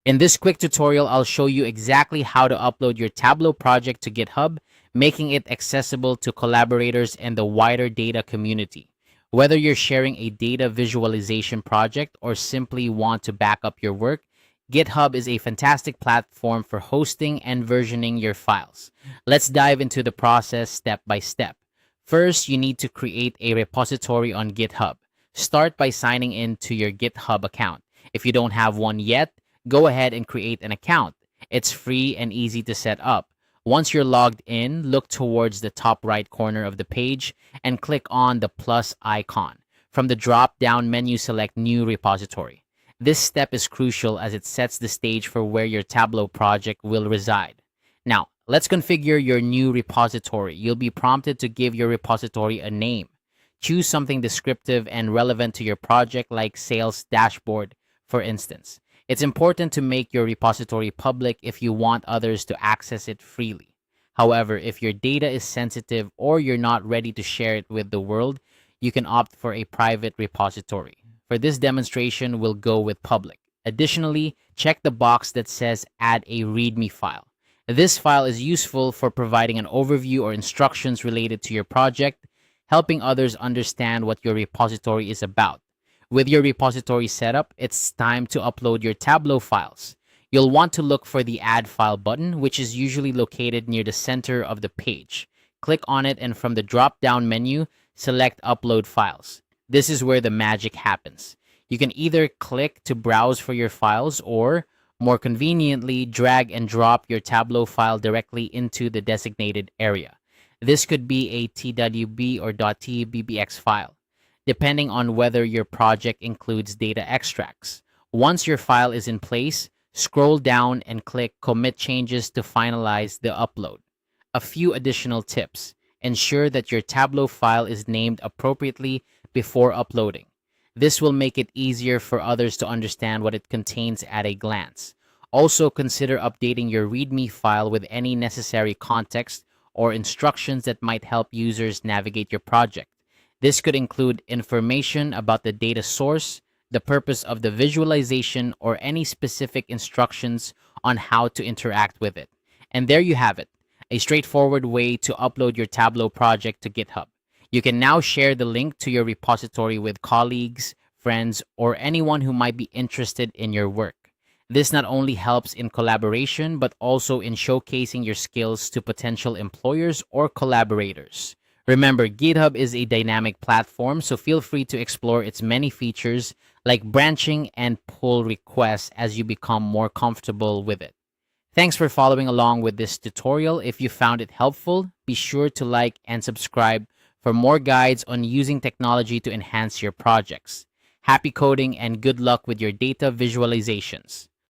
In this quick tutorial, I'll show you exactly how to upload your Tableau project to GitHub, making it accessible to collaborators and the wider data community. Whether you're sharing a data visualization project or simply want to back up your work, GitHub is a fantastic platform for hosting and versioning your files. Let's dive into the process step by step. First, you need to create a repository on GitHub. Start by signing in to your GitHub account. If you don't have one yet, go ahead and create an account. It's free and easy to set up. Once you're logged in, look towards the top right corner of the page and click on the plus icon. From the drop down menu, select New Repository. This step is crucial as it sets the stage for where your Tableau project will reside. Now, let's configure your new repository. You'll be prompted to give your repository a name. Choose something descriptive and relevant to your project, like sales dashboard, for instance. It's important to make your repository public if you want others to access it freely. However, if your data is sensitive or you're not ready to share it with the world, you can opt for a private repository. For this demonstration, we'll go with public. Additionally, check the box that says Add a README file. This file is useful for providing an overview or instructions related to your project, helping others understand what your repository is about. With your repository setup, it's time to upload your Tableau files. You'll want to look for the Add File button, which is usually located near the center of the page. Click on it, and from the drop-down menu, select Upload Files. This is where the magic happens. You can either click to browse for your files or, more conveniently, drag and drop your Tableau file directly into the designated area. This could be a TWB or .tbbx file, depending on whether your project includes data extracts. Once your file is in place, scroll down and click Commit Changes to finalize the upload. A few additional tips. Ensure that your Tableau file is named appropriately before uploading. This will make it easier for others to understand what it contains at a glance. Also, consider updating your README file with any necessary context or instructions that might help users navigate your project. This could include information about the data source, the purpose of the visualization, or any specific instructions on how to interact with it. And there you have it, a straightforward way to upload your Tableau project to GitHub. You can now share the link to your repository with colleagues, friends, or anyone who might be interested in your work. This not only helps in collaboration, but also in showcasing your skills to potential employers or collaborators. Remember, GitHub is a dynamic platform, so feel free to explore its many features like branching and pull requests as you become more comfortable with it. Thanks for following along with this tutorial. If you found it helpful, be sure to like and subscribe for more guides on using technology to enhance your projects. Happy coding and good luck with your data visualizations.